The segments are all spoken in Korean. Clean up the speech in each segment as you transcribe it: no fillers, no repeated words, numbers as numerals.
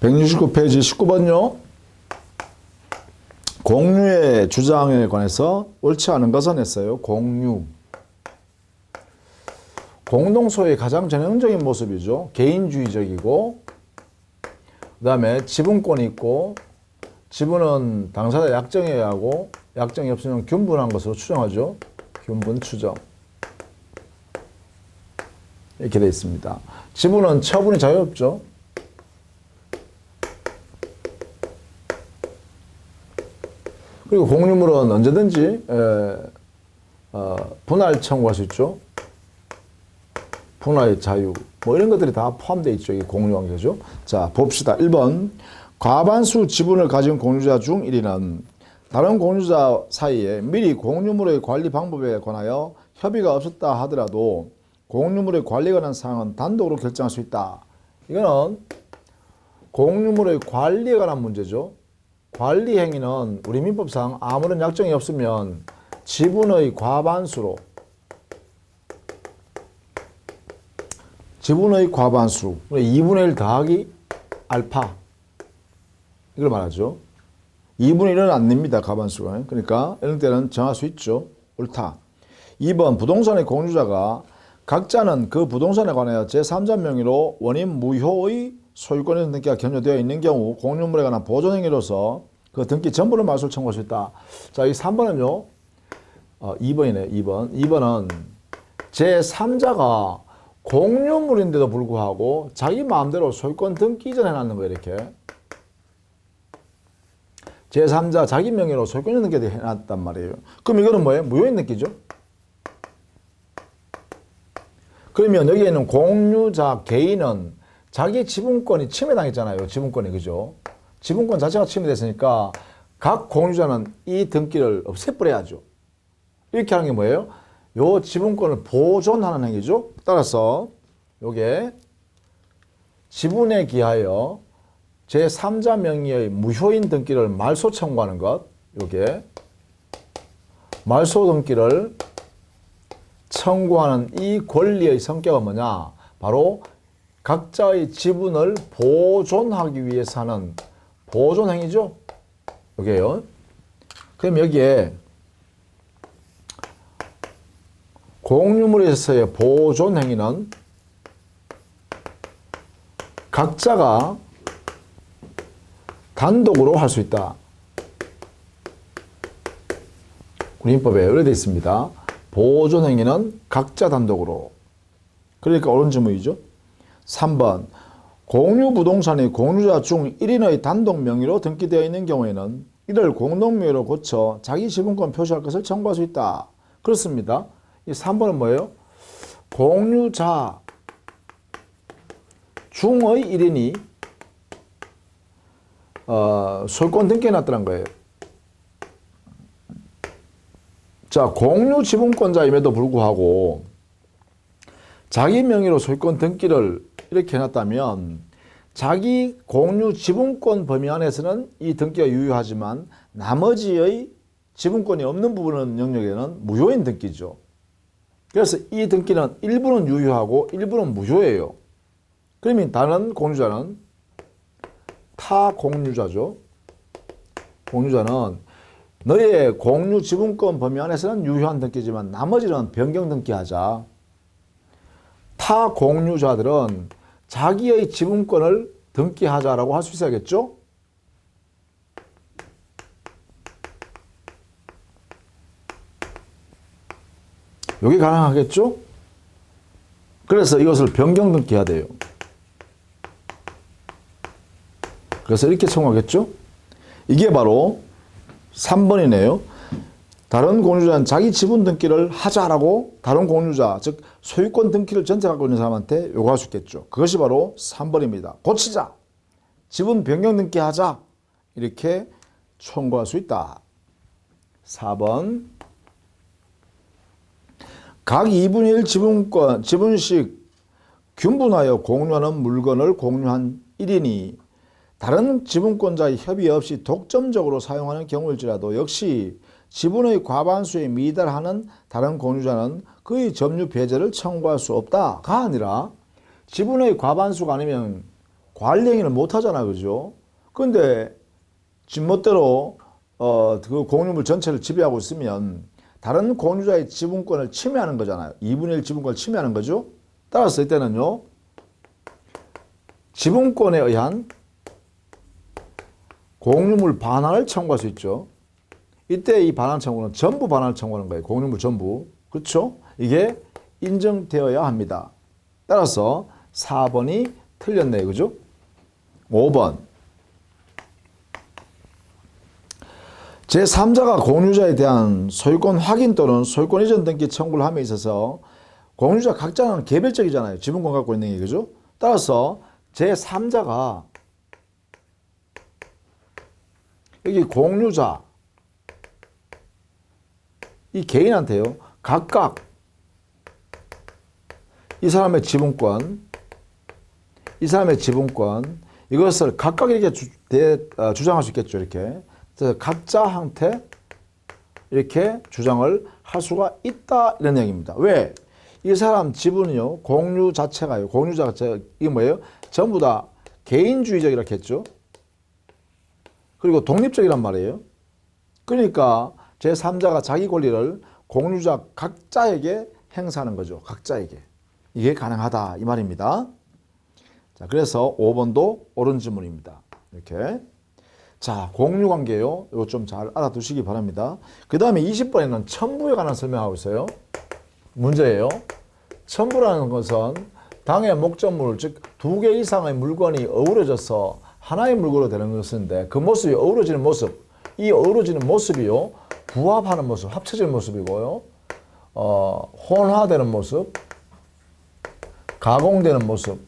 169페이지 19번요. 공유의 주장에 관해서 옳지 않은 것은 했어요. 공유. 공동소유의 가장 전형적인 모습이죠. 개인주의적이고, 그 다음에 지분권이 있고, 지분은 당사자 약정해야 하고, 약정이 없으면 균분한 것으로 추정하죠. 균분 추정. 이렇게 되어 있습니다. 지분은 처분이 자유롭죠. 그리고 공유물은 언제든지 분할 청구할 수 있죠. 분할의 자유. 뭐 이런 것들이 다 포함되어 있죠. 이게 공유관계죠. 자, 봅시다. 1번. 과반수 지분을 가진 공유자 중 1위는 다른 공유자 사이에 미리 공유물의 관리 방법에 관하여 협의가 없었다 하더라도 공유물의 관리에 관한 사항은 단독으로 결정할 수 있다. 이거는 공유물의 관리에 관한 문제죠. 관리 행위는 우리 민법상 아무런 약정이 없으면 지분의 과반수로, 지분의 과반수, 2분의 1 더하기 알파, 이걸 말하죠. 2분의 1은 안 냅니다, 과반수가. 그러니까 이런 때는 정할 수 있죠. 옳다. 2번, 부동산의 공유자가 각자는 그 부동산에 관하여 제3자 명의로 원인 무효의 소유권의 등기가 견조되어 있는 경우 공유물에 관한 보존행위로서 그 등기 전부를 말소를 청구할 수 있다. 자, 이 3번은요. 2번이네. 2번. 2번은 제3자가 공유물인데도 불구하고 자기 마음대로 소유권 등기 이전해 놨는 거예요. 이렇게. 제3자 자기 명의로 소유권 등기 해놨단 말이에요. 그럼 이거는 뭐예요? 무효인 등기죠. 그러면 여기에 있는 공유자 개인은 자기 지분권이 침해당했잖아요. 지분권이. 그죠? 지분권 자체가 침해됐으니까 각 공유자는 이 등기를 없애버려야죠. 이렇게 하는 게 뭐예요? 요 지분권을 보존하는 행위죠. 따라서 요게 지분에 기하여 제3자 명의의 무효인 등기를 말소 청구하는 것. 요게 말소 등기를 청구하는 이 권리의 성격은 뭐냐? 바로 각자의 지분을 보존하기 위해서 하는 보존행위죠. 여기에요. 그럼 여기에 공유물에서의 보존행위는 각자가 단독으로 할 수 있다. 군인법에 이렇게 되어 있습니다. 보존행위는 각자 단독으로. 그러니까 옳은 질문이죠. 3번. 공유 부동산이 공유자 중 1인의 단독 명의로 등기되어 있는 경우에는 이를 공동명의로 고쳐 자기 지분권 표시할 것을 청구할 수 있다. 그렇습니다. 이 3번은 뭐예요? 공유자 중의 1인이 소유권 등기해 놨다는 거예요. 자, 공유 지분권자임에도 불구하고 자기 명의로 소유권 등기를 이렇게 해놨다면 자기 공유 지분권 범위 안에서는 이 등기가 유효하지만 나머지의 지분권이 없는 부분은 영역에는 무효인 등기죠. 그래서 이 등기는 일부는 유효하고 일부는 무효예요. 그러면 다른 공유자는 타 공유자죠. 공유자는 너의 공유 지분권 범위 안에서는 유효한 등기지만 나머지는 변경 등기하자. 타 공유자들은 자기의 지분권을 등기하자라고 할 수 있어야겠죠? 이게 가능하겠죠? 그래서 이것을 변경 등기해야 돼요. 그래서 이렇게 청구하겠죠? 이게 바로 3번이네요. 다른 공유자는 자기 지분 등기를 하자라고 다른 공유자, 즉 소유권 등기를 전체 갖고 있는 사람한테 요구할 수 있겠죠. 그것이 바로 3번입니다. 고치자. 지분 변경 등기하자. 이렇게 청구할 수 있다. 4번. 각 2분의 1 지분권, 지분씩 균분하여 공유하는 물건을 공유한 1인이 다른 지분권자의 협의 없이 독점적으로 사용하는 경우일지라도 역시 지분의 과반수에 미달하는 다른 공유자는 그의 점유 배제를 청구할 수 없다가 아니라 지분의 과반수가 아니면 관리 행위를 못 하잖아, 그죠? 근데 지멋대로 그 공유물 전체를 지배하고 있으면 다른 공유자의 지분권을 침해하는 거잖아요. 2분의 1 지분권을 침해하는 거죠. 따라서 이때는요, 지분권에 의한 공유물 반환을 청구할 수 있죠. 이때 이 반환 청구는 전부 반환을 청구하는 거예요. 공유물 전부. 그렇죠? 이게 인정되어야 합니다. 따라서 4번이 틀렸네요. 그죠? 5번. 제3자가 공유자에 대한 소유권 확인 또는 소유권 이전 등기 청구를 함에 있어서 공유자 각자는 개별적이잖아요. 지분권 갖고 있는 게. 그죠? 따라서 제3자가 여기 공유자 이 개인한테요. 각각 이 사람의 지분권 이것을 각각 이렇게 주장할 수 있겠죠. 이렇게. 그래서 각자한테 이렇게 주장을 할 수가 있다 이런 얘기입니다. 왜? 이 사람 지분은요. 공유 자체가요. 공유자 자체가 이게 뭐예요? 전부 다 개인주의적이라고 했죠. 그리고 독립적이란 말이에요. 그러니까 제3자가 자기 권리를 공유자 각자에게 행사하는 거죠. 각자에게. 이게 가능하다 이 말입니다. 자, 그래서 5번도 옳은 질문입니다. 이렇게. 자, 공유관계요. 이거 좀 잘 알아두시기 바랍니다. 그 다음에 20번에는 첨부에 관한 설명하고 있어요. 문제예요. 첨부라는 것은 당의 목적물, 즉 두 개 이상의 물건이 어우러져서 하나의 물건으로 되는 것인데 그 모습이 어우러지는 모습, 이 어우러지는 모습이요. 부합하는 모습, 합쳐지는 모습이고요. 혼화되는 모습, 가공되는 모습,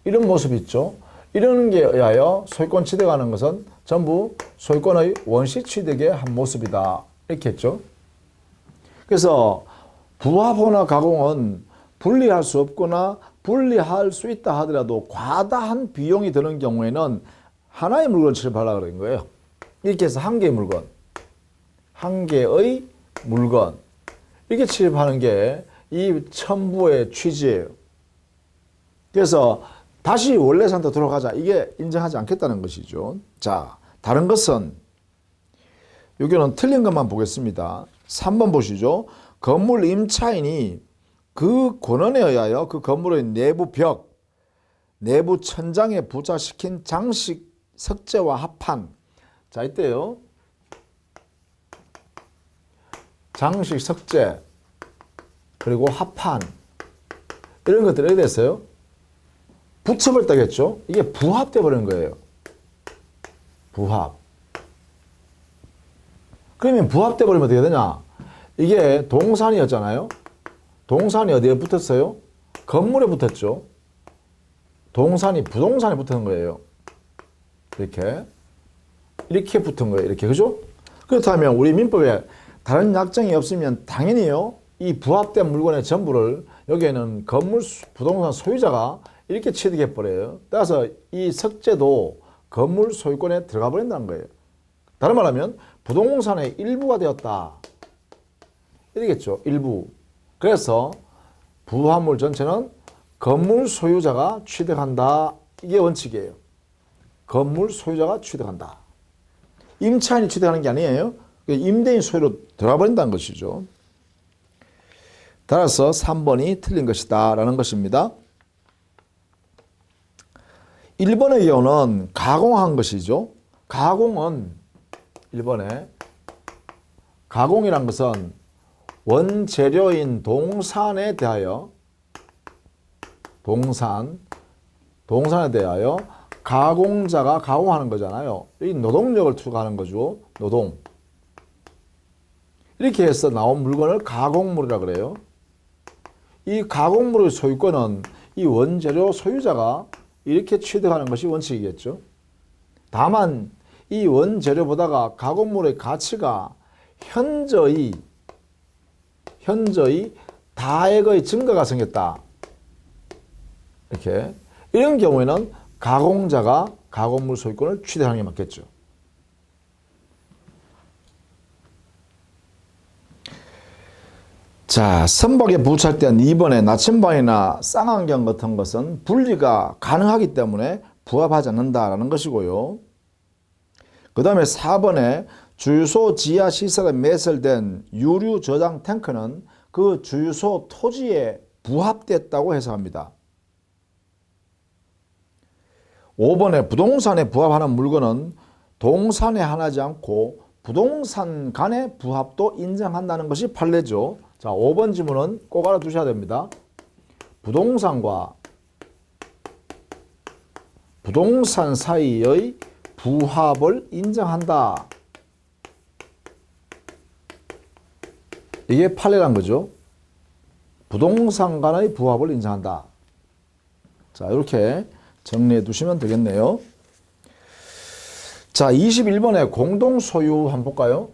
이런 모습이 있죠. 이런 게 의하여 소유권 취득하는 것은 전부 소유권의 원시 취득의 한 모습이다. 이렇게 했죠. 그래서 부합호나 가공은 분리할 수 없거나 분리할 수 있다 하더라도 과다한 비용이 드는 경우에는 하나의 물건을 취급하려고 그런 거예요. 이렇게 해서 한 개의 물건, 한 개의 물건 이렇게 취급하는 게 이 첨부의 취지예요. 그래서 다시 원래 상태로 돌아가자. 이게 인정하지 않겠다는 것이죠. 자, 다른 것은 여기는 틀린 것만 보겠습니다. 3번 보시죠. 건물 임차인이 그 권한에 의하여 그 건물의 내부 벽, 내부 천장에 부착시킨 장식 석재와 합판. 자, 이때요. 장식 석재 그리고 합판 이런 것들이 어디 됐어요? 붙여버렸다겠죠? 이게 부합돼 버린 거예요. 부합. 그러면 부합돼 버리면 어떻게 되냐? 이게 동산이었잖아요. 동산이 어디에 붙었어요? 건물에 붙었죠. 동산이 부동산에 붙은 거예요. 이렇게 붙은 거예요. 이렇게. 그죠? 그렇다면 우리 민법에 다른 약정이 없으면 당연히요. 이 부합된 물건의 전부를 여기에는 건물 부동산 소유자가 이렇게 취득해 버려요. 따라서 이 석재도 건물 소유권에 들어가 버린다는 거예요. 다른 말하면 부동산의 일부가 되었다. 이러겠죠. 일부. 그래서 부합물 전체는 건물 소유자가 취득한다. 이게 원칙이에요. 건물 소유자가 취득한다. 임차인이 취득하는 게 아니에요. 임대인 소유로 들어가 버린다는 것이죠. 따라서 3번이 틀린 것이다 라는 것입니다. 1번의 경우는 가공한 것이죠. 가공은 1번에 가공이란 것은 원재료인 동산에 대하여 동산에 대하여 가공자가 가공하는 거잖아요. 이 노동력을 투과하는 거죠. 노동. 이렇게 해서 나온 물건을 가공물이라 그래요. 이 가공물의 소유권은 이 원재료 소유자가 이렇게 취득하는 것이 원칙이겠죠. 다만 이 원재료보다가 가공물의 가치가 현저히 다액의 증가가 생겼다. 이렇게. 이런 경우에는 가공자가 가공물 소유권을 취득하는 게 맞겠죠. 자, 선박에 부착된 2번의 나침반이나 쌍안경 같은 것은 분리가 가능하기 때문에 부합하지 않는다라는 것이고요. 그 다음에 4번에 주유소 지하 시설에 매설된 유류 저장 탱크는 그 주유소 토지에 부합됐다고 해석합니다. 5번에 부동산에 부합하는 물건은 동산에 한하지 않고 부동산 간의 부합도 인정한다는 것이 판례죠. 자, 5번 지문은 꼭 알아두셔야 됩니다. 부동산과 부동산 사이의 부합을 인정한다. 이게 판례란 거죠. 부동산 간의 부합을 인정한다. 자, 이렇게 정리해 두시면 되겠네요. 자, 21번에 공동소유 한번 볼까요?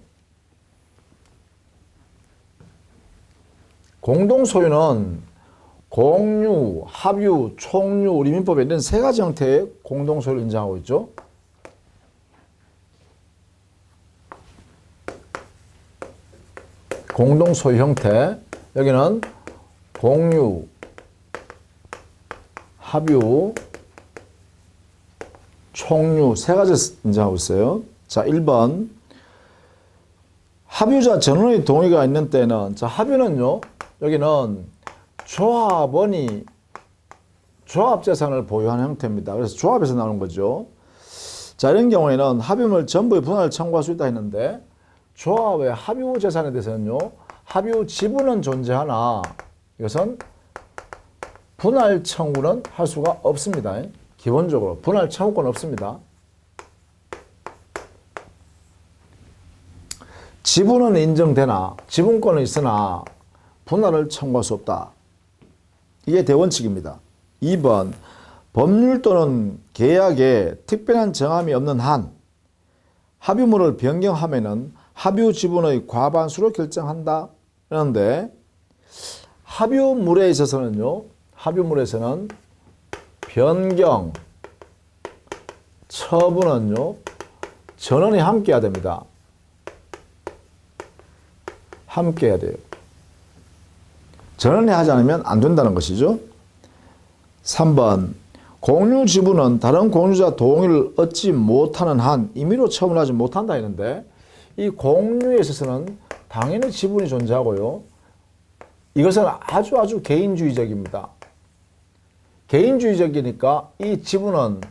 공동소유는 공유, 합유, 총유, 우리 민법에 있는 세 가지 형태의 공동소유를 인정하고 있죠. 공동소유 형태, 여기는 공유, 합유, 총유 세 가지 인정하고 있어요. 자, 1번 합유자 전원의 동의가 있는 때는, 자, 합유는요, 여기는 조합원이 조합재산을 보유하는 형태입니다. 그래서 조합에서 나오는 거죠. 자, 이런 경우에는 합유물 전부의 분할을 청구할 수 있다 했는데, 조합의 합유 재산에 대해서는요, 합유 지분은 존재하나 이것은 분할 청구는 할 수가 없습니다. 기본적으로 분할 청구권 없습니다. 지분은 인정되나 지분권은 있으나 분할을 청구할 수 없다. 이게 대원칙입니다. 2번 법률 또는 계약에 특별한 정함이 없는 한 합유물을 변경하면은 합유 지분의 과반수로 결정한다. 그런데 합유물에 있어서는요, 합유물에서는 변경, 처분은요, 전원이 함께 해야 됩니다. 함께 해야 돼요. 전원이 하지 않으면 안 된다는 것이죠. 3번 공유 지분은 다른 공유자 동의를 얻지 못하는 한 임의로 처분하지 못한다 했는데, 이 공유에 있어서는 당연히 지분이 존재하고요. 이것은 아주 개인주의적입니다. 개인주의적이니까 이 지분은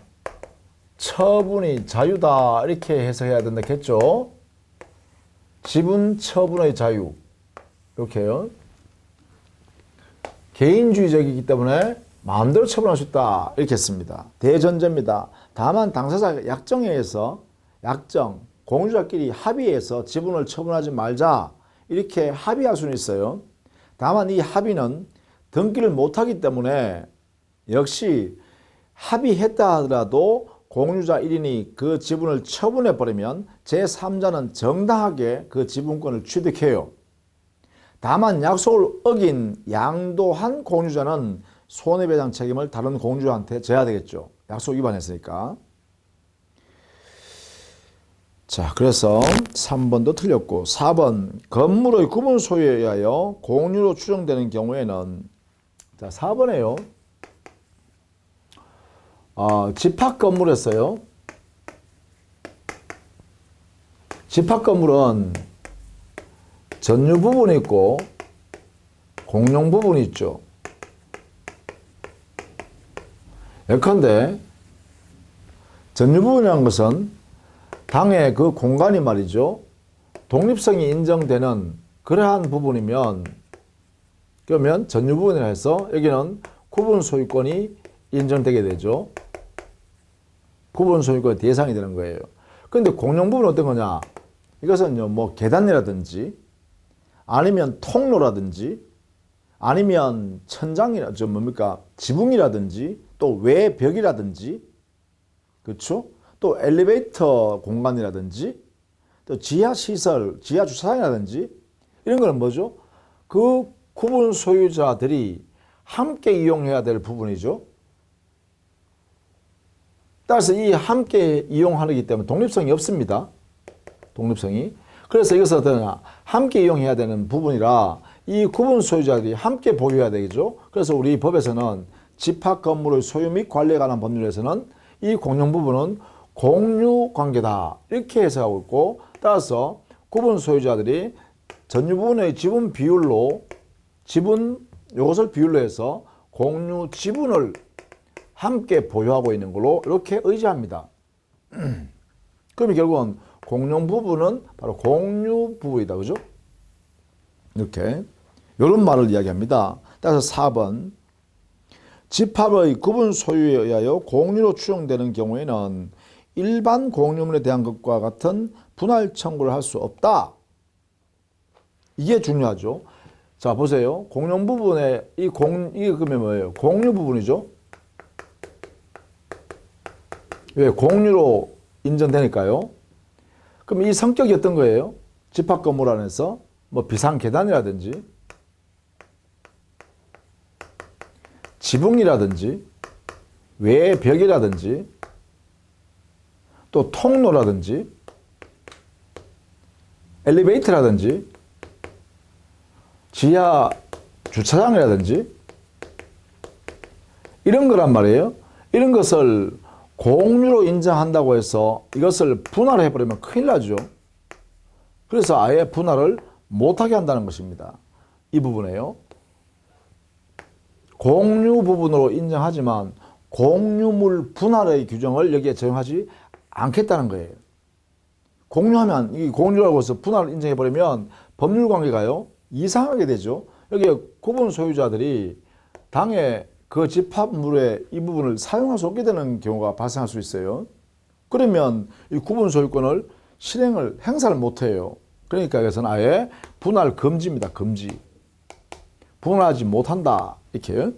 처분이 자유다 이렇게 해석해야 된다겠죠. 지분 처분의 자유 이렇게요. 개인주의적이기 때문에 마음대로 처분할 수 있다 이렇게 했습니다. 대전제입니다. 다만 당사자 약정에 의해서 공유자끼리 합의해서 지분을 처분하지 말자 이렇게 합의할 수는 있어요. 다만 이 합의는 등기를 못하기 때문에 역시 합의했다 하더라도 공유자 1인이 그 지분을 처분해버리면 제3자는 정당하게 그 지분권을 취득해요. 다만 약속을 어긴 양도한 공유자는 손해배상 책임을 다른 공유자한테 져야 되겠죠. 약속 위반했으니까. 자, 그래서 3번도 틀렸고 4번 건물의 구분 소유에 의하여 공유로 추정되는 경우에는, 자, 4번에요. 집합 건물에서요. 집합 건물은 전유 부분이 있고 공용 부분이 있죠. 예컨대 전유 부분이라는 것은 당의 그 공간이 말이죠. 독립성이 인정되는 그러한 부분이면, 그러면 전유 부분이라 해서 여기는 구분 소유권이 인정되게 되죠. 구분 소유권의 대상이 되는 거예요. 그런데 공용 부분은 어떤 거냐? 이것은요, 뭐 계단이라든지 아니면 통로라든지 아니면 천장이라, 지붕이라든지 또 외벽이라든지, 그렇죠? 또 엘리베이터 공간이라든지 또 지하시설, 지하주차장이라든지 이런 거는 뭐죠? 그 구분 소유자들이 함께 이용해야 될 부분이죠. 따라서 이 함께 이용하기 때문에 독립성이 없습니다. 독립성이. 그래서 이것은 어떠냐? 함께 이용해야 되는 부분이라 이 구분 소유자들이 함께 보유해야 되겠죠. 그래서 우리 법에서는 집합 건물의 소유 및 관리에 관한 법률에서는 이 공용 부분은 공유 관계다. 이렇게 해석하고 있고, 따라서 구분 소유자들이 전유 부분의 지분 비율로, 이것을 비율로 해서 공유 지분을 함께 보유하고 있는 걸로 이렇게 의지합니다. 그러면 결국은 공용 부분은 바로 공유 부분이다. 그죠? 이렇게. 이런 말을 이야기합니다. 따라서 4번. 집합의 구분 소유에 의하여 공유로 추정되는 경우에는 일반 공유물에 대한 것과 같은 분할 청구를 할 수 없다. 이게 중요하죠. 자, 보세요. 공용 부분에 이게 그러면 뭐예요? 공유 부분이죠. 왜? 공유로 인정되니까요. 그럼 이 성격이 어떤 거예요? 집합 건물 안에서 뭐 비상 계단이라든지 지붕이라든지 외벽이라든지 또 통로라든지 엘리베이터라든지 지하 주차장이라든지 이런 거란 말이에요. 이런 것을 공유로 인정한다고 해서 이것을 분할해버리면 큰일 나죠. 그래서 아예 분할을 못하게 한다는 것입니다. 이 부분에요. 공유 부분으로 인정하지만 공유물 분할의 규정을 여기에 적용하지 않겠다는 거예요. 공유하면 이 공유라고 해서 분할을 인정해버리면 법률 관계가요 이상하게 되죠. 여기에 구분 소유자들이 당해 그 집합물의 이 부분을 사용할 수 없게 되는 경우가 발생할 수 있어요. 그러면 이 구분 소유권을 행사를 못해요. 그러니까 여기서는 아예 분할 금지입니다. 금지. 분할하지 못한다. 이렇게.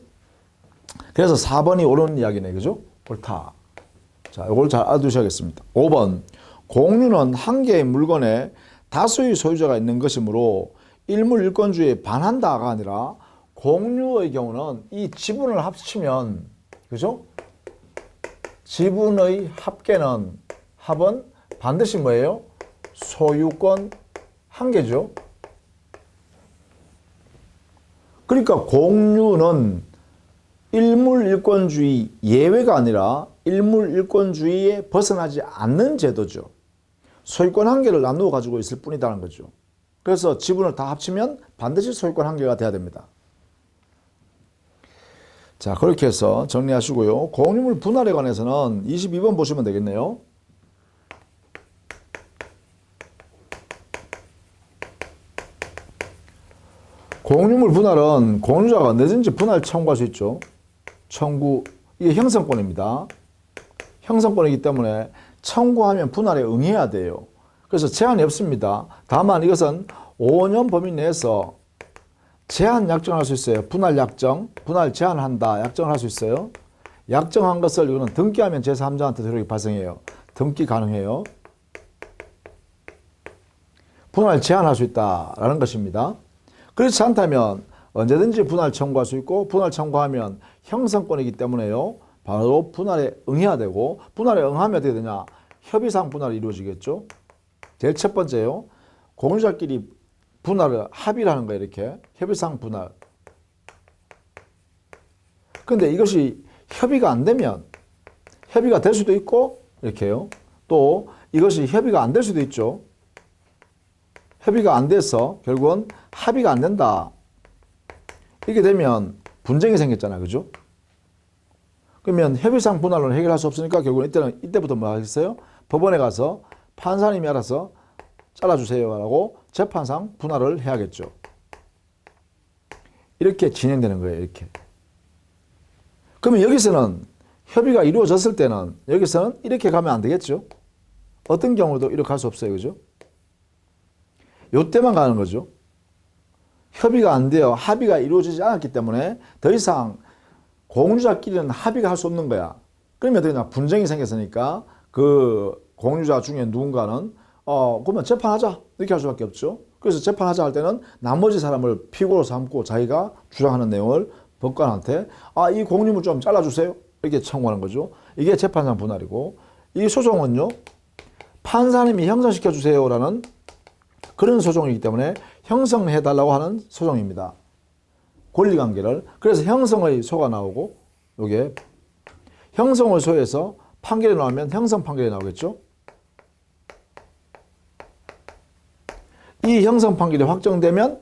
그래서 4번이 옳은 이야기네. 그죠? 옳다. 자, 이걸 잘 알아두셔야겠습니다. 5번. 공유는 한 개의 물건에 다수의 소유자가 있는 것이므로 일물일권주의에 반한다가 아니라 공유의 경우는 이 지분을 합치면, 그죠? 지분의 합은 반드시 뭐예요? 소유권 한 개죠. 그러니까 공유는 일물일권주의 예외가 아니라 일물일권주의에 벗어나지 않는 제도죠. 소유권 한 개를 나누어 가지고 있을 뿐이라는 거죠. 그래서 지분을 다 합치면 반드시 소유권 한 개가 돼야 됩니다. 자, 그렇게 해서 정리하시고요. 공유물 분할에 관해서는 22번 보시면 되겠네요. 공유물 분할은 공유자가 언제든지 분할 청구할 수 있죠. 이게 형성권입니다. 형성권이기 때문에 청구하면 분할에 응해야 돼요. 그래서 제한이 없습니다. 다만 이것은 5년 범위 내에서 제한 약정할 수 있어요. 분할 약정, 분할 제한한다. 약정을 할 수 있어요. 약정한 것을 이거는 등기하면 제3자한테 효력이 발생해요. 등기 가능해요. 분할 제한할 수 있다라는 것입니다. 그렇지 않다면 언제든지 분할 청구할 수 있고 분할 청구하면 형성권이기 때문에요. 바로 분할에 응해야 되고 분할에 응하면 어떻게 되냐? 협의상 분할이 이루어지겠죠. 제일 첫 번째요. 공유자끼리 분할을 합의를 하는 거예요. 이렇게 협의상 분할. 근데 이것이 협의가 안 되면 협의가 될 수도 있고 이렇게요. 또 이것이 협의가 안 될 수도 있죠. 협의가 안 돼서 결국은 합의가 안 된다. 이렇게 되면 분쟁이 생겼잖아요. 그죠? 그러면 협의상 분할로 해결할 수 없으니까 결국은 이때부터 뭐 하겠어요? 법원에 가서 판사님이 알아서 잘라주세요 라고 재판상 분할을 해야겠죠. 이렇게 진행되는 거예요. 이렇게. 그러면 여기서는 협의가 이루어졌을 때는 여기서는 이렇게 가면 안 되겠죠. 어떤 경우도 이렇게 할 수 없어요. 그죠? 요때만 가는 거죠. 협의가 안 돼요. 합의가 이루어지지 않았기 때문에 더 이상 공유자끼리는 합의가 할 수 없는 거야. 그러면 어떻게 되냐? 분쟁이 생겼으니까 그 공유자 중에 누군가는 그러면 재판하자 이렇게 할 수밖에 없죠. 그래서 재판하자 할 때는 나머지 사람을 피고로 삼고 자기가 주장하는 내용을 법관한테 이 공유물 좀 잘라주세요 이렇게 청구하는 거죠. 이게 재판상 분할이고 이 소송은요 판사님이 형성시켜 주세요라는 그런 소송이기 때문에 형성해달라고 하는 소송입니다. 권리관계를. 그래서 형성의 소가 나오고 요게 형성의 소에서 판결이 나오면 형성 판결이 나오겠죠. 이 형성 판결이 확정되면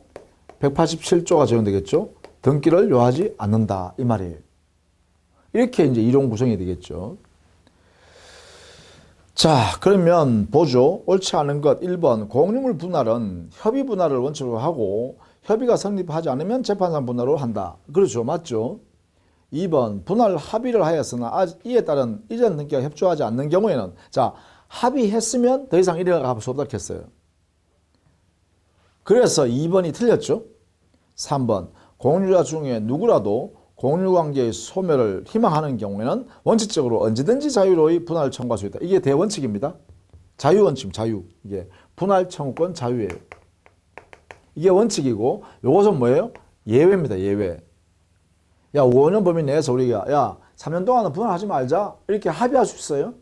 187조가 적용되겠죠. 등기를 요하지 않는다 이 말이에요. 이렇게 이제 이론 구성이 되겠죠. 자, 그러면 보죠. 옳지 않은 것 1번 공유물 분할은 협의 분할을 원칙으로 하고 협의가 성립하지 않으면 재판상 분할로 한다. 그렇죠. 맞죠. 2번 분할 합의를 하였으나 이에 따른 이전 등기가 협조하지 않는 경우에는 자, 합의했으면 더 이상 이래가 수 없다 했어요. 그래서 2번이 틀렸죠. 3번 공유자 중에 누구라도 공유관계의 소멸을 희망하는 경우에는 원칙적으로 언제든지 자유로이 분할 청구할 수 있다. 이게 대원칙입니다. 자유원칙, 자유. 이게 분할 청구권 자유예요. 이게 원칙이고 이것은 뭐예요? 예외입니다. 예외. 야, 5년 범위 내에서 우리가 야 3년 동안은 분할하지 말자 이렇게 합의할 수 있어요.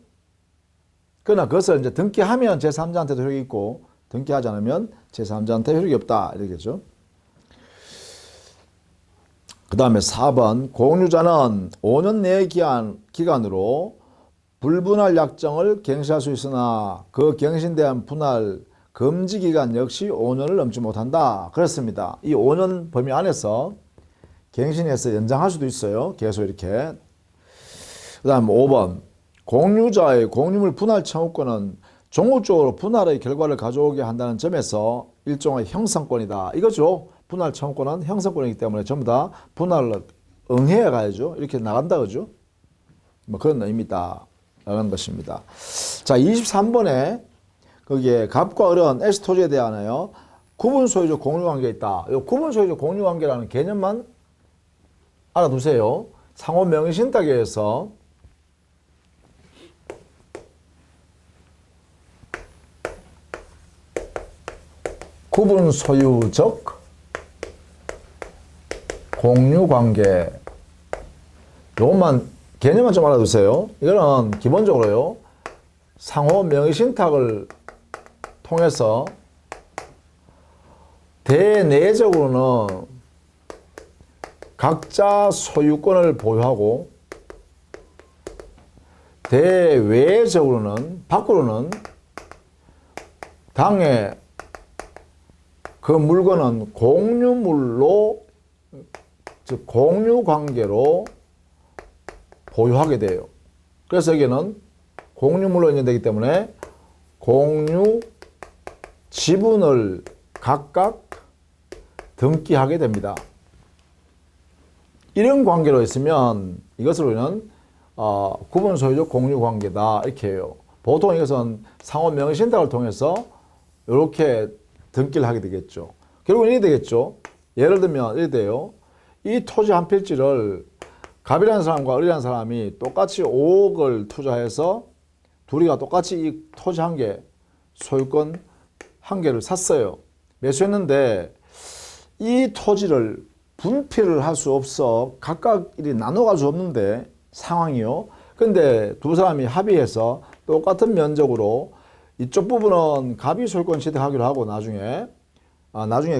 그러나 그것을 이제 등기하면 제3자한테도 효력이 있고 등기하지 않으면 제3자한테 효력이 없다 이러겠죠. 그 다음에 4번 공유자는 5년 내의 기간으로 불분할 약정을 갱신할 수 있으나 그 갱신된 분할 금지 기간 역시 5년을 넘지 못한다. 그렇습니다. 이 5년 범위 안에서 갱신해서 연장할 수도 있어요. 계속 이렇게. 그 다음 5번 공유자의 공유물 분할 청구권은 종국적으로 분할의 결과를 가져오게 한다는 점에서 일종의 형성권이다. 이거죠. 분할 청구권은 형성권이기 때문에 전부 다 분할을 응해 가야죠. 이렇게 나간다. 그죠? 뭐 그런 의미다. 라는 것입니다. 자, 23번에 거기에 갑과 을은 S토지에 대하여 구분 소유적 공유관계가 있다. 이 구분 소유적 공유관계라는 개념만 알아두세요. 상호 명의신탁에서 구분 소유적 공유관계 요것만 개념만 좀 알아두세요. 이거는 기본적으로요 상호 명의신탁을 통해서 대내적으로는 각자 소유권을 보유하고 대외적으로는 밖으로는 당의 그 물건은 공유물로 즉 공유관계로 보유하게 돼요. 그래서 여기는 공유물로 인정되기 때문에 공유 지분을 각각 등기하게 됩니다. 이런 관계로 있으면 이것을 우리는 구분 소유적 공유 관계다 이렇게 해요. 보통 이것은 상호 명의신탁을 통해서 이렇게 등기를 하게 되겠죠. 결국은 이렇게 되겠죠. 예를 들면 이렇게 돼요. 이 토지 한 필지를 갑이라는 사람과 을이라는 사람이 똑같이 5억을 투자해서 둘이가 똑같이 이 토지 한 개, 소유권 한 개를 샀어요. 매수했는데 이 토지를 분필을 할 수 없어 각각 이리 나눠갈 수 없는데 상황이요. 근데 두 사람이 합의해서 똑같은 면적으로 이쪽 부분은 갑이 소유권 취득하기로 하고 나중에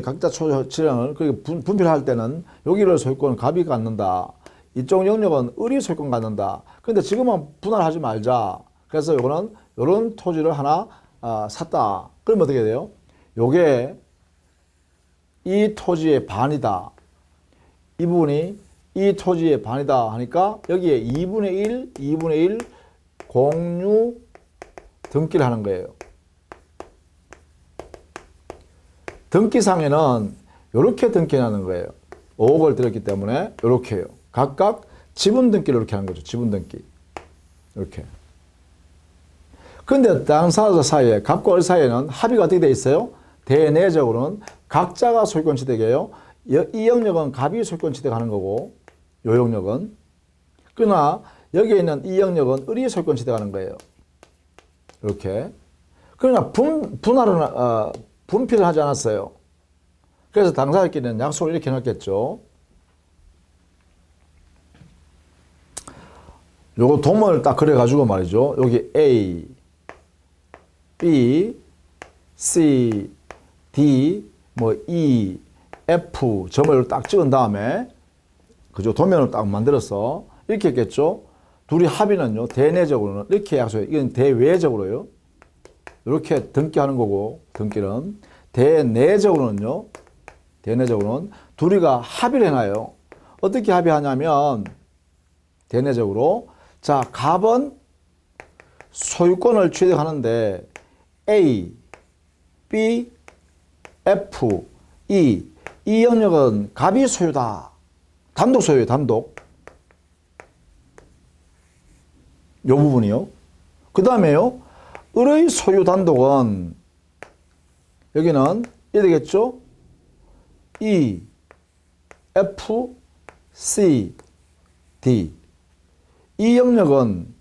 각자 소유량을 분필할 때는 여기를 소유권 갑이 갖는다. 이쪽 영역은 을이 소유권 갖는다. 근데 지금은 분할하지 말자. 그래서 요거는 요런 토지를 하나 샀다. 그러면 어떻게 돼요? 요게 이 토지의 반이다. 이 부분이 이 토지의 반이다 하니까 여기에 2분의 1 공유 등기를 하는 거예요. 등기상에는 이렇게 등기하는 거예요. 5억을 들였기 때문에 이렇게 해요. 각각 지분 등기를 이렇게 하는 거죠. 지분 등기. 이렇게. 근데 당사자 사이에, 갑과 을 사이에는 합의가 어떻게 되어 있어요? 대내적으로는 각자가 소유권 취득이에요. 이 영역은 갑이 소유권 취득하는 거고, 이 영역은. 그러나 여기에 있는 이 영역은 을이 소유권 취득하는 거예요. 이렇게. 그러나 분필을 하지 않았어요. 그래서 당사자끼리는 약속을 이렇게 해놨겠죠. 요거 도면을 딱 그려가지고 말이죠. 여기 A, B, C, D, 뭐 E, F 점을 딱 찍은 다음에 그죠? 도면을 딱 만들어서 이렇게 했겠죠. 둘이 합의는요, 대내적으로는 이렇게 약속해요. 이건 대외적으로요. 이렇게 등기하는 거고, 등기는. 대내적으로는요, 대내적으로는 둘이가 합의를 해놔요. 어떻게 합의하냐면, 대내적으로. 자, 갑은 소유권을 취득하는데, A, B, F, E. 이 영역은 갑이 소유다. 단독 소유예요, 단독. 요 부분이요. 그 다음에요, 을의 소유 단독은, 여기는 이래 되겠죠? E, F, C, D. 이 영역은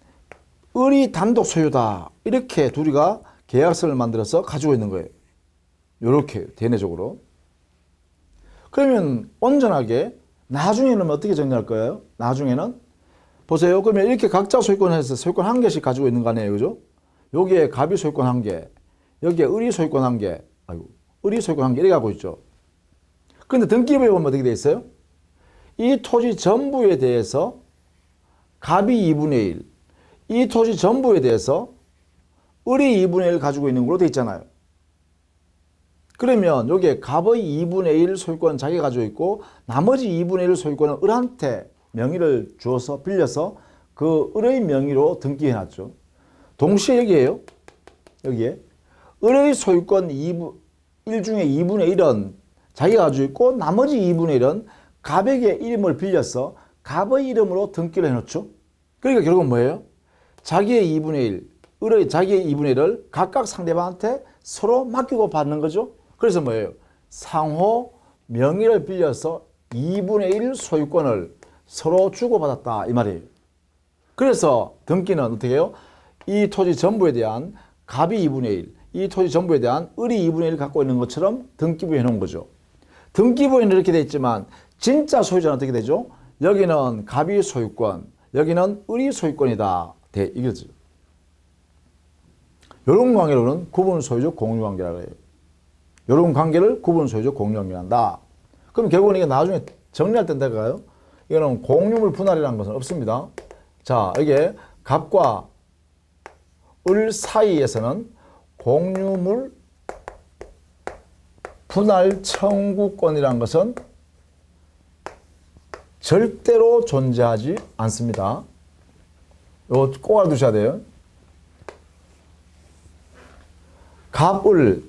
을이 단독 소유다. 이렇게 둘이가 계약서를 만들어서 가지고 있는 거예요. 이렇게 대내적으로. 그러면 온전하게 나중에는 어떻게 정리할 거예요? 나중에는 보세요. 그러면 이렇게 각자 소유권을 해서 소유권 한 개씩 가지고 있는 거 아니에요, 그죠? 여기에 갑이 소유권 한 개, 여기에 을이 소유권 한 개, 아이고, 을이 소유권 한 개 이렇게 하고 있죠. 그런데 등기부에 보면 어떻게 돼 있어요? 이 토지 전부에 대해서 갑이 2분의 1, 이 토지 전부에 대해서 을이 2분의 1 가지고 있는 걸로 돼 있잖아요. 그러면 여기에 갑의 2분의 1 소유권 자기가 가지고 있고 나머지 2분의 1 소유권은 을한테 명의를 주어서 빌려서 그 을의 명의로 등기해놨죠. 동시에 여기에요. 여기에 을의 소유권 1 중에 2분의 1은 자기가 가지고 있고 나머지 2분의 1은 갑에게 이름을 빌려서 갑의 이름으로 등기를 해놓죠. 그러니까 결국은 뭐예요? 자기의 2분의 1, 을의 자기의 2분의 1을 각각 상대방한테 서로 맡기고 받는 거죠. 그래서 뭐예요? 상호 명의를 빌려서 2분의 1 소유권을 서로 주고받았다 이 말이에요. 그래서 등기는 어떻게 해요? 이 토지 전부에 대한 갑이 2분의 1, 이 토지 전부에 대한 을이 2분의 1 갖고 있는 것처럼 등기부에 해놓은 거죠. 등기부에는 이렇게 돼 있지만 진짜 소유자는 어떻게 되죠? 여기는 갑이 소유권, 여기는 을이 소유권이다. 이거죠. 이런 관계로는 구분 소유적 공유 관계라고 해요. 이런 관계를 구분 소유적 공유 관계한다. 그럼 결국은 이게 나중에 정리할 때 내가요. 이거는 공유물 분할이라는 것은 없습니다. 자, 이게 갑과 을 사이에서는 공유물 분할 청구권이라는 것은 절대로 존재하지 않습니다. 이거 꼭 알아두셔야 돼요. 갑, 을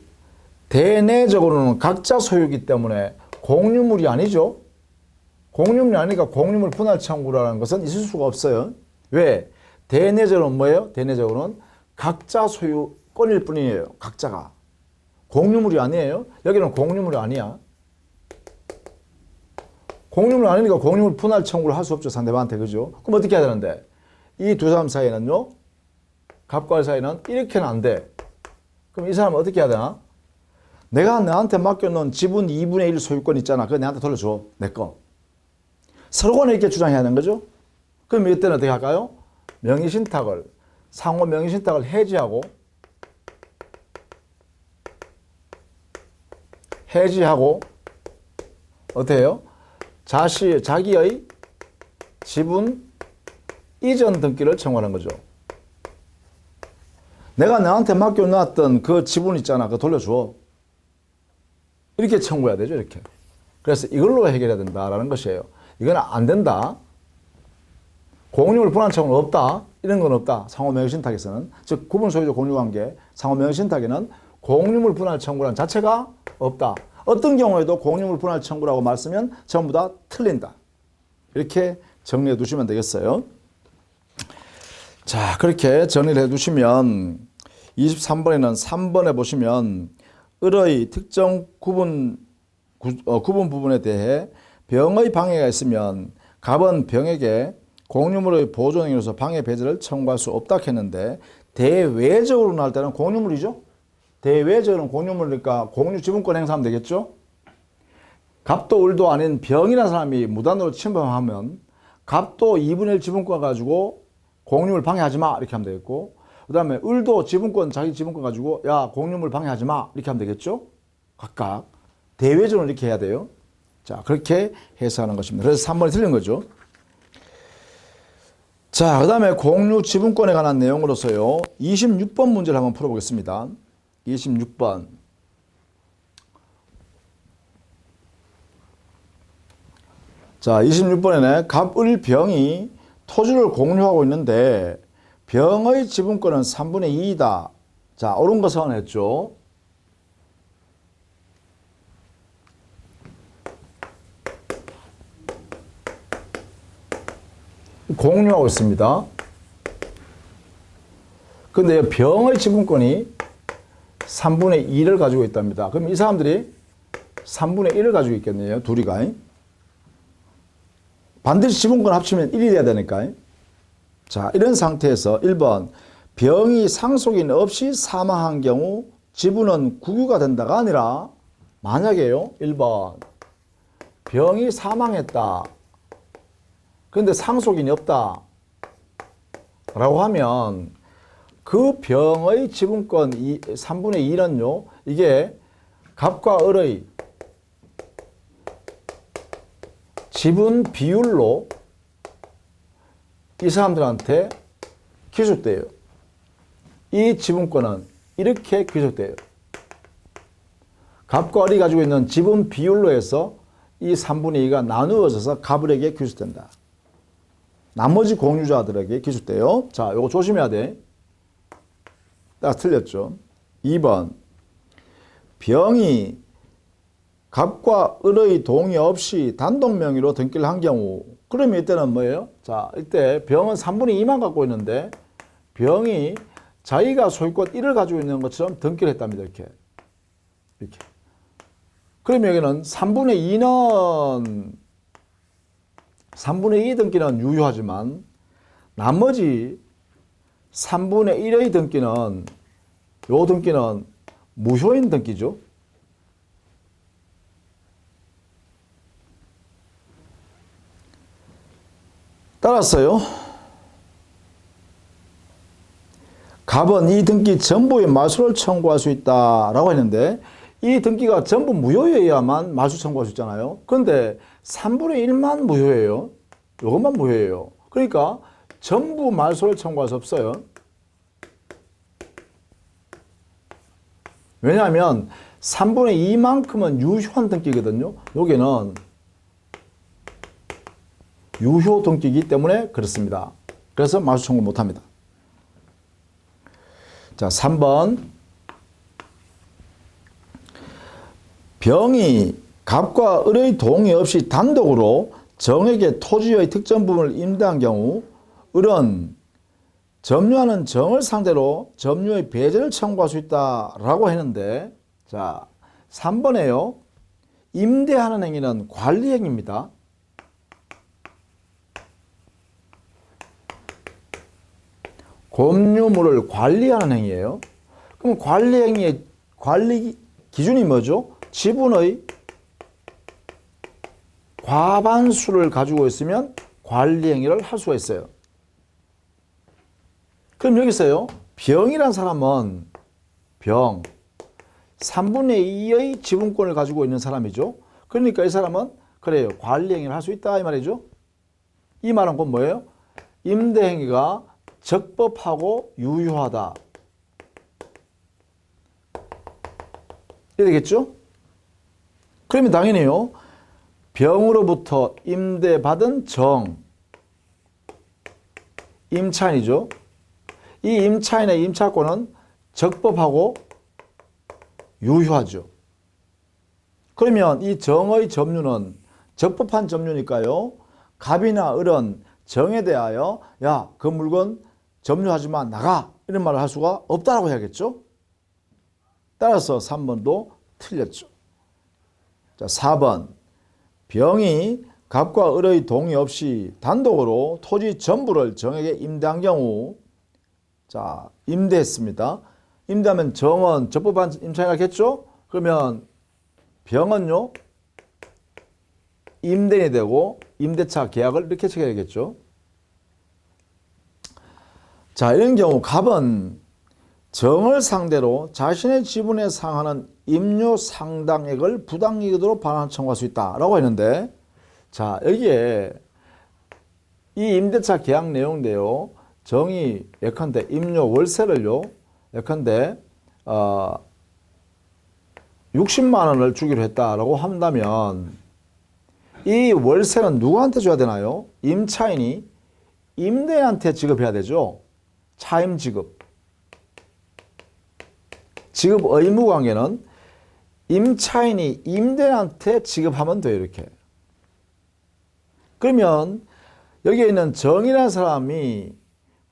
대내적으로는 각자 소유이기 때문에 공유물이 아니죠. 공유물이 아니니까 공유물 분할 청구라는 것은 있을 수가 없어요. 왜? 대내적으로는 뭐예요? 대내적으로는 각자 소유권일 뿐이에요. 각자가. 공유물이 아니에요. 여기는 공유물이 아니야. 공유물 아니니까 공유물 분할 청구를 할 수 없죠. 상대방한테. 그죠? 그럼 어떻게 해야 되는데? 이 두 사람 사이는요. 갑과 을 사이는 이렇게는 안 돼. 그럼 이 사람은 어떻게 해야 되나? 내가 나한테 맡겨놓은 지분 2분의 1 소유권 있잖아. 그거 내한테 돌려줘. 내 거. 서로가 이렇게 주장해야 하는 거죠. 그럼 이때는 어떻게 할까요? 명의신탁을, 상호 명의신탁을 해지하고 어떻게 해요? 자기의 지분 이전 등기를 청구하는 거죠. 내가 나한테 맡겨놨던 그 지분 있잖아. 그거 돌려줘. 이렇게 청구해야 되죠. 이렇게. 그래서 이걸로 해결해야 된다라는 것이에요. 이건 안 된다. 공유물 분할 청구는 없다. 이런 건 없다. 상호명의신탁에서는. 즉 구분소유적 공유관계 상호명의신탁에는 공유물 분할 청구란 자체가 없다. 어떤 경우에도 공유물 분할 청구라고 말쓰면 전부 다 틀린다. 이렇게 정리해 두시면 되겠어요. 자, 그렇게 정리를 해 두시면 23번에는 3번에 보시면 을의 특정 구분 부분에 대해 병의 방해가 있으면 갑은 병에게 공유물의 보존행위로서 방해 배제를 청구할 수 없다 했는데 대외적으로 나올 때는 공유물이죠. 대외적으로는 공유물이니까 공유 지분권 행사하면 되겠죠. 갑도 을도 아닌 병이라는 사람이 무단으로 침범하면 갑도 2분의 1 지분권 가지고 공유물 방해하지 마 이렇게 하면 되겠고, 그 다음에 을도 자기 지분권 가지고 야 공유물 방해하지 마 이렇게 하면 되겠죠. 각각 대외적으로 이렇게 해야 돼요. 자, 그렇게 해석하는 것입니다. 그래서 3번이 틀린 거죠. 자, 그 다음에 공유 지분권에 관한 내용으로서요. 26번 문제를 한번 풀어보겠습니다. 26번. 자, 26번에는 갑을 병이 토지를 공유하고 있는데 병의 지분권은 3분의 2이다. 자, 옳은 거 선언했죠. 공유하고 있습니다. 근데 병의 지분권이 3분의 2를 가지고 있답니다. 그럼 이 사람들이 3분의 1을 가지고 있겠네요. 둘이가. 반드시 지분권 합치면 1이 돼야 되니까. 자, 이런 상태에서 1번 병이 상속인 없이 사망한 경우 지분은 국유가 된다가 아니라 만약에요. 1번 병이 사망했다. 그런데 상속인이 없다 라고 하면 그 병의 지분권 3분의 2는요. 이게 갑과 을의 지분 비율로 이 사람들한테 귀속돼요. 이 지분권은 이렇게 귀속돼요. 갑과 을이 가지고 있는 지분 비율로 해서 이 3분의 2가 나누어져서 갑을에게 귀속된다. 나머지 공유자들에게 기술돼요. 자, 요거 조심해야 돼. 딱 틀렸죠. 2번 병이 갑과 을의 동의 없이 단독 명의로 등기를 한 경우 그러면 이때는 뭐예요? 자, 이때 병은 3분의 2만 갖고 있는데 병이 자기가 소유권 1을 가지고 있는 것처럼 등기를 했답니다. 이렇게. 그러면 여기는 3분의 2 등기는 유효하지만 나머지 3분의 1의 등기는 요 등기는 무효인 등기죠. 따라서요. 갑은 이 등기 전부의 말소를 청구할 수 있다라고 했는데 이 등기가 전부 무효여야만 말소 청구할 수 있잖아요. 그런데 3분의 1만 무효예요. 이것만 무효예요. 그러니까 전부 말소를 청구할 수 없어요. 왜냐하면 3분의 2만큼은 유효한 등기거든요. 여기는 유효 등기이기 때문에 그렇습니다. 그래서 말소 청구 못합니다. 자, 3번 병이 갑과 을의 동의 없이 단독으로 정에게 토지의 특정 부분을 임대한 경우 을은 점유하는 정을 상대로 점유의 배제를 청구할 수 있다라고 했는데 자 3번에요. 임대하는 행위는 관리행위입니다. 공유물을 관리하는 행위예요. 그럼 관리행위의 관리 기준이 뭐죠? 지분의 과반수를 가지고 있으면 관리행위를 할 수가 있어요. 그럼 여기서요. 병이란 사람은 병 3분의 2의 지분권을 가지고 있는 사람이죠. 그러니까 이 사람은 그래요. 관리행위를 할 수 있다 이 말이죠. 이 말은 곧 뭐예요? 임대행위가 적법하고 유효하다. 이래 되겠죠? 그러면 당연히요. 병으로부터 임대받은 정, 임차인이죠. 이 임차인의 임차권은 적법하고 유효하죠. 그러면 이 정의 점유는 적법한 점유니까요. 갑이나 을은 정에 대하여 야, 그 물건 점유하지 마, 나가 이런 말을 할 수가 없다라고 해야겠죠. 따라서 3번도 틀렸죠. 자, 4번 병이 갑과 을의 동의 없이 단독으로 토지 전부를 정에게 임대한 경우 자, 임대했습니다. 임대하면 정은 적법한 임차인이겠죠? 그러면 병은요, 임대인이 되고 임대차 계약을 이렇게 체결하겠죠. 자, 이런 경우 갑은 정을 상대로 자신의 지분에 상하는 임료 상당액을 부당이익으로 반환 청구할 수 있다라고 했는데 자, 여기에 이 임대차 계약 내용인데요. 정의 예컨대 임료 월세를요. 예컨대 60만 원을 주기로 했다라고 한다면 이 월세는 누구한테 줘야 되나요? 임차인이 임대인한테 지급해야 되죠. 차임 지급. 지급 의무 관계는 임차인이 임대인한테 지급하면 돼요. 이렇게. 그러면 여기에 있는 정이라는 사람이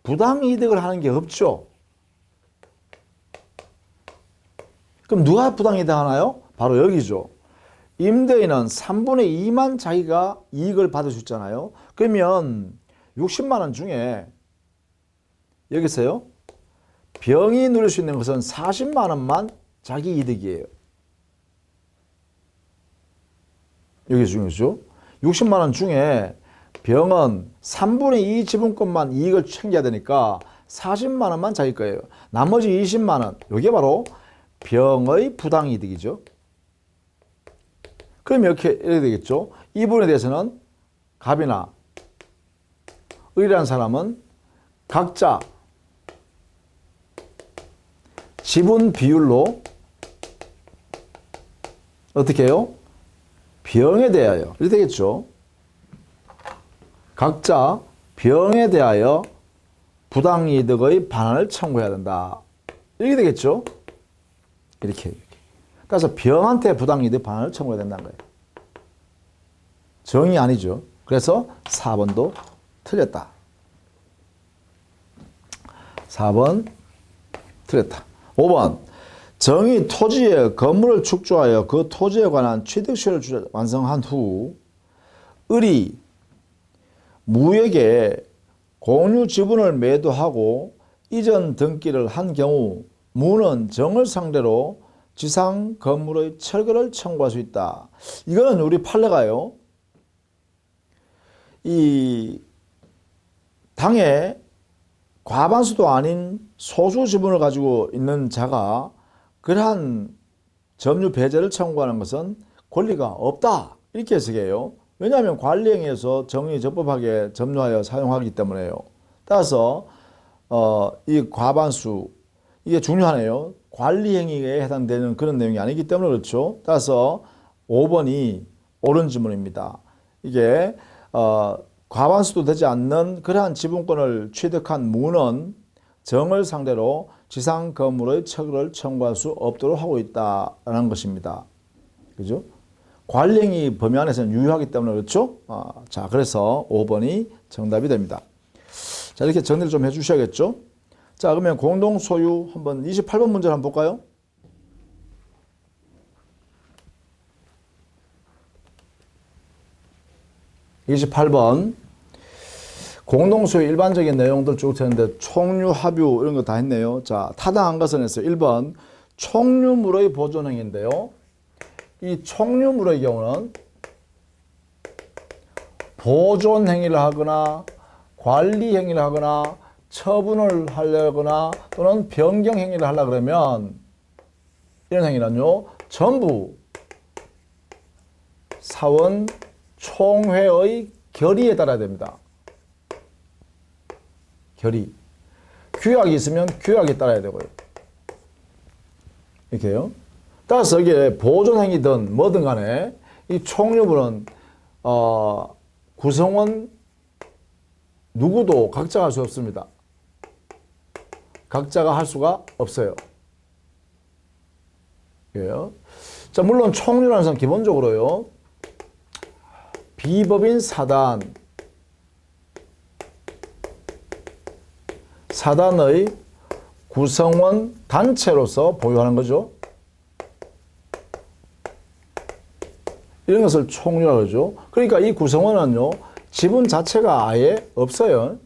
부당이득을 하는 게 없죠. 그럼 누가 부당이득 하나요? 바로 여기죠. 임대인은 3분의 2만 자기가 이익을 받을 수 있잖아요. 그러면 60만 원 중에 여기서요. 병이 누릴 수 있는 것은 40만 원만 자기 이득이에요. 여기 중요하죠. 60만 원 중에 병은 3분의 2 지분권만 이익을 챙겨야 되니까 40만 원만 자기 거예요. 나머지 20만 원, 이게 바로 병의 부당이득이죠. 그럼 이렇게 되겠죠. 이 부분에 대해서는 갑이나 을이라는 사람은 각자 지분 비율로 어떻게 해요? 병에 대하여 이렇게 되겠죠. 각자 병에 대하여 부당이득의 반환을 청구해야 된다. 이렇게 되겠죠. 이렇게. 그래서 병한테 부당이득 반환을 청구해야 된다는 거예요. 정이 아니죠. 그래서 4번도 틀렸다. 4번 틀렸다. 5번 정이 토지에 건물을 축조하여 그 토지에 관한 취득세를 완성한 후 을이 무에게 공유 지분을 매도하고 이전 등기를 한 경우 무는 정을 상대로 지상 건물의 철거를 청구할 수 있다. 이거는 우리 판례가요. 이 당에 과반수도 아닌 소수 지분을 가지고 있는 자가 그러한 점유 배제를 청구하는 것은 권리가 없다. 이렇게 해석해요. 왜냐하면 관리행위에서 정의 적법하게 점유하여 사용하기 때문에요. 따라서 이 과반수 이게 중요하네요. 관리행위에 해당되는 그런 내용이 아니기 때문에 그렇죠. 따라서 5번이 옳은 질문입니다. 이게 과반수도 되지 않는 그러한 지분권을 취득한 무는 정을 상대로 지상 건물의 철거를 청구할 수 없도록 하고 있다라는 것입니다. 그죠? 관리행위 범위 안에서는 유효하기 때문에 그렇죠? 자, 그래서 5번이 정답이 됩니다. 자, 이렇게 정리를 좀 해주셔야겠죠? 자, 그러면 공동 소유 한번 28번 문제를 한번 볼까요? (28번) 공동소유 일반적인 내용들 쭉 되는데 총류, 합유 이런 거 다 했네요. 자, 타당한 것은 했어요. 1번 총류물의 보존행위인데요. 이 총류물의 경우는 보존행위를 하거나 관리행위를 하거나 처분을 하려거나 또는 변경행위를 하려 그러면 이런 행위는요. 전부 사원 총회의 결의에 따라야 됩니다. 결의. 규약이 있으면 규약에 따라야 되고요. 이렇게요. 따라서 이게 보존행위든 뭐든 간에 이 총류물은 구성원 누구도 각자가 할 수 없습니다. 각자가 할 수가 없어요. 예. 자, 물론 총류라는 것은 기본적으로요. 비법인 사단의 구성원 단체로서 보유하는 거죠. 이런 것을 총류라고 그러죠. 그러니까 이 구성원은요. 지분 자체가 아예 없어요.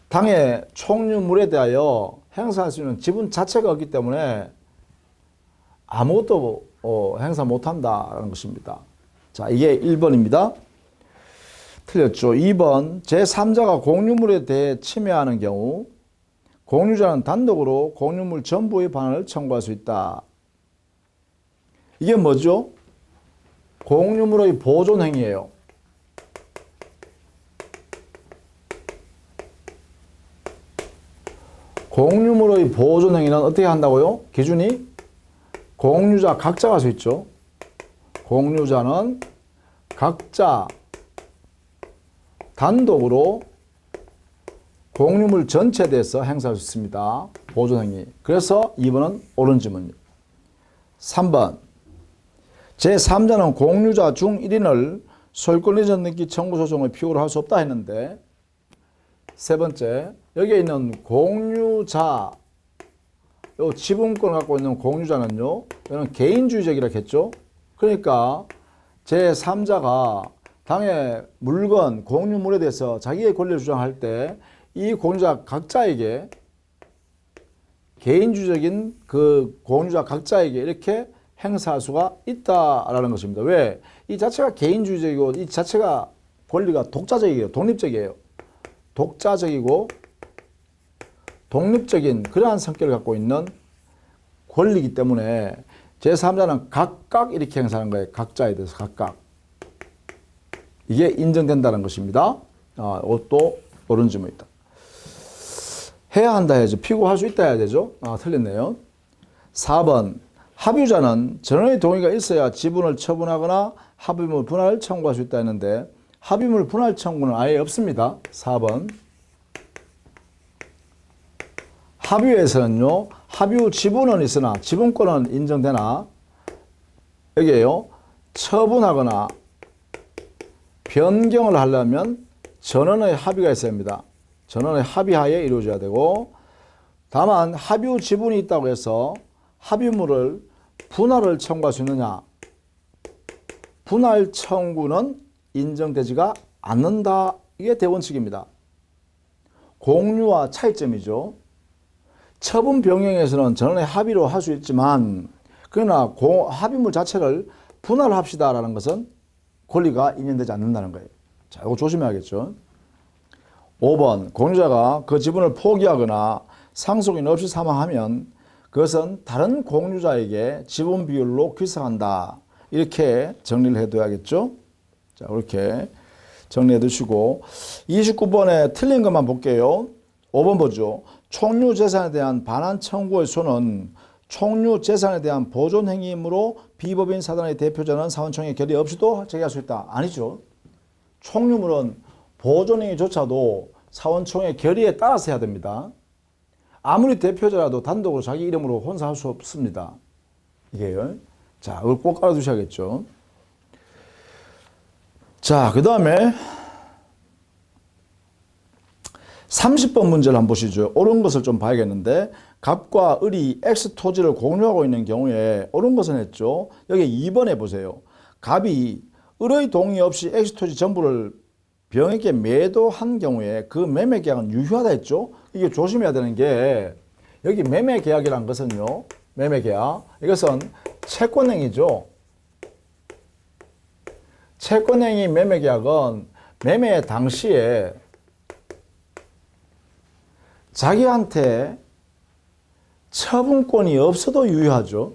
당의 총류물에 대하여 행사할 수 있는 지분 자체가 없기 때문에 아무것도 행사 못한다는 것입니다. 자, 이게 1번입니다. 틀렸죠. 2번 제3자가 공유물에 대해 침해하는 경우 공유자는 단독으로 공유물 전부의 반환을 청구할 수 있다. 이게 뭐죠? 공유물의 보존행위예요. 공유물의 보존 행위는 어떻게 한다고요? 기준이 공유자 각자가 할 수 있죠. 공유자는 각자 단독으로 공유물 전체에 대해서 행사할 수 있습니다. 보존 행위. 그래서 2번은 옳은 질문이에요. 3번. 제3자는 공유자 중 1인을 소유권이전 등기 청구 소송의 피고로 할 수 없다 했는데, 세 번째, 여기에 있는 공유자, 요 지분권을 갖고 있는 공유자는요, 이는 개인주의적이라고 했죠. 그러니까 제3자가 당의 물건, 공유물에 대해서 자기의 권리를 주장할 때 이 공유자 각자에게, 개인주의적인 그 공유자 각자에게 이렇게 행사할 수가 있다라는 것입니다. 왜? 이 자체가 개인주의적이고 이 자체가 권리가 독자적이에요. 독립적이에요. 독자적이고 독립적인 그러한 성격을 갖고 있는 권리이기 때문에 제3자는 각각 이렇게 행사하는 거예요. 각자에 대해서 각각. 이게 인정된다는 것입니다. 또 옳은 질문이다. 해야 한다 해야죠. 피고할 수 있다 해야 되죠. 틀렸네요. 4번. 합유자는 전원의 동의가 있어야 지분을 처분하거나 합의물 분할을 청구할 수 있다 했는데 합의물 분할 청구는 아예 없습니다. 4번. 합유에서는요. 합유 지분은 있으나 지분권은 인정되나 여기에요. 처분하거나 변경을 하려면 전원의 합의가 있어야 합니다. 전원의 합의하에 이루어져야 되고 다만 합유 지분이 있다고 해서 합의물을 분할을 청구할 수 있느냐? 분할 청구는 인정되지가 않는다. 이게 대원칙입니다. 공유와 차이점이죠. 처분 변경에서는 전원의 합의로 할 수 있지만 그러나 합의물 자체를 분할합시다라는 것은 권리가 인정되지 않는다는 거예요. 자, 이거 조심해야겠죠. 5번. 공유자가 그 지분을 포기하거나 상속인 없이 사망하면 그것은 다른 공유자에게 지분 비율로 귀상한다. 이렇게 정리를 해둬야겠죠. 자, 이렇게 정리해 두시고 29번에 틀린 것만 볼게요. 5번 보죠. 총유 재산에 대한 반환 청구의 소는 총유 재산에 대한 보존 행위이므로 비법인 사단의 대표자는 사원총회 결의 없이도 제기할 수 있다. 아니죠. 총유물은 보존 행위조차도 사원총회 결의에 따라서 해야 됩니다. 아무리 대표자라도 단독으로 자기 이름으로 혼사할 수 없습니다. 이게요. 자, 이걸 꼭 알아두셔야겠죠. 자, 그 다음에 30번 문제를 한번 보시죠. 옳은 것을 좀 봐야겠는데 갑과 을이 X 토지를 공유하고 있는 경우에 옳은 것은 했죠. 여기 2번에 보세요. 갑이 을의 동의 없이 X 토지 전부를 병에게 매도한 경우에 그 매매 계약은 유효하다 했죠. 이게 조심해야 되는 게 여기 매매 계약이라는 것은요. 매매 계약. 이것은 채권행위죠. 채권행위 매매 계약은 매매 당시에 자기한테 처분권이 없어도 유효하죠.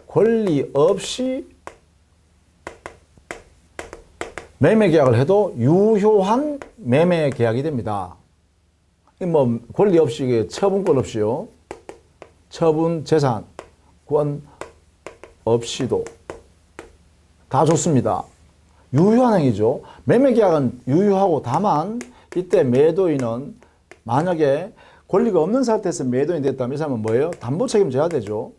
권리 없이 매매 계약을 해도 유효한 매매 계약이 됩니다. 뭐 권리 없이 처분권 없이요. 처분 재산권 없이도 다 좋습니다. 유효한 행위죠. 매매 계약은 유효하고 다만 이때 매도인은 만약에 권리가 없는 상태에서 매도인이 됐다면 이 사람은 뭐예요? 담보 책임져야 되죠.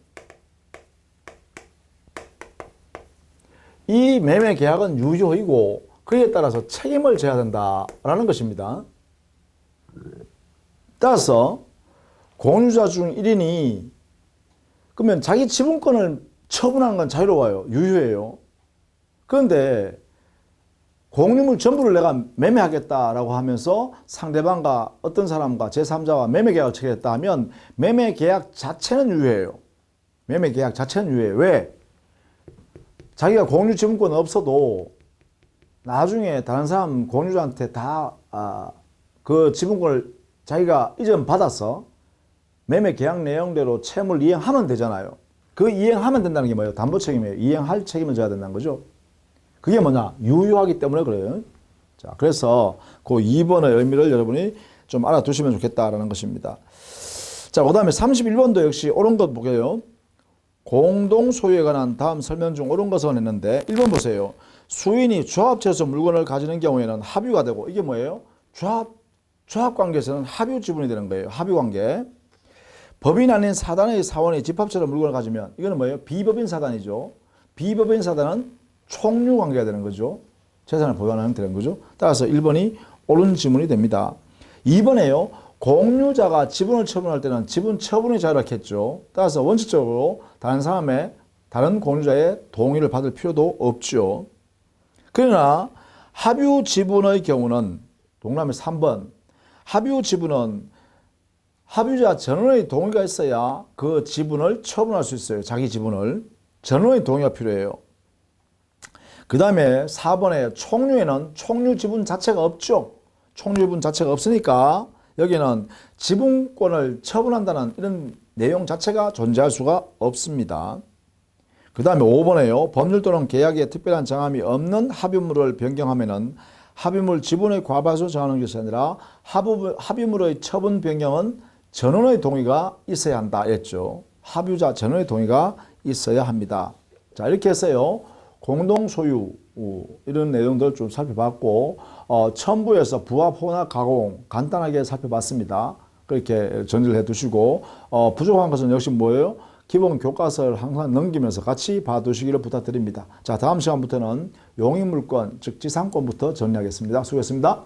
이 매매 계약은 유효이고 그에 따라서 책임을 져야 된다라는 것입니다. 따라서 공유자 중 1인이 그러면 자기 지분권을 처분하는 건 자유로워요. 유효해요. 그런데 공유물 전부를 내가 매매하겠다라고 하면서 상대방과 어떤 사람과 제3자와 매매 계약을 체결했다 하면 매매 계약 자체는 유효해요. 매매 계약 자체는 유효해요. 왜? 자기가 공유 지분권 없어도 나중에 다른 사람 공유자한테 다 그 지분권을 자기가 이전 받아서 매매 계약 내용대로 채무를 이행하면 되잖아요. 그 이행하면 된다는 게 뭐예요? 담보 책임이에요. 이행할 책임을 져야 된다는 거죠. 그게 뭐냐? 유효하기 때문에 그래요. 자, 그래서 그 2번의 의미를 여러분이 좀 알아두시면 좋겠다라는 것입니다. 자, 그 다음에 31번도 역시 옳은 것 보게요. 공동 소유에 관한 다음 설명 중 옳은 것은 했는데 1번 보세요. 수인이 조합체에서 물건을 가지는 경우에는 합유가 되고 이게 뭐예요? 조합 관계에서는 합유 지분이 되는 거예요. 합유 관계. 법인 아닌 사단의 사원이 집합체로 물건을 가지면 이거는 뭐예요? 비법인 사단이죠. 비법인 사단은 총류 관계가 되는 거죠. 재산을 보유하는 되는 거죠. 따라서 1번이 옳은 지문이 됩니다. 2번에요. 공유자가 지분을 처분할 때는 지분 처분의 자유롭겠죠. 따라서 원칙적으로 다른 공유자의 동의를 받을 필요도 없죠. 그러나 합유 지분의 경우는 동남의 3번 합유 지분은 합유자 전원의 동의가 있어야 그 지분을 처분할 수 있어요. 자기 지분을. 전원의 동의가 필요해요. 그 다음에 4번에 총류에는 총류 지분 자체가 없죠. 총류 지분 자체가 없으니까 여기는 지분권을 처분한다는 이런 내용 자체가 존재할 수가 없습니다. 그 다음에 5번에요. 법률 또는 계약에 특별한 정함이 없는 합의물을 변경하면은 합의물 지분의 과반수 정하는 것이 아니라 합의물의 처분 변경은 전원의 동의가 있어야 한다 했죠. 합유자 전원의 동의가 있어야 합니다. 자, 이렇게 해서요. 공동소유 이런 내용들 좀 살펴봤고 첨부해서 부합, 혼합, 가공 간단하게 살펴봤습니다. 그렇게 정리를 해두시고 부족한 것은 역시 뭐예요? 기본 교과서를 항상 넘기면서 같이 봐두시기를 부탁드립니다. 자, 다음 시간부터는 용익물권, 즉 지상권부터 정리하겠습니다. 수고했습니다.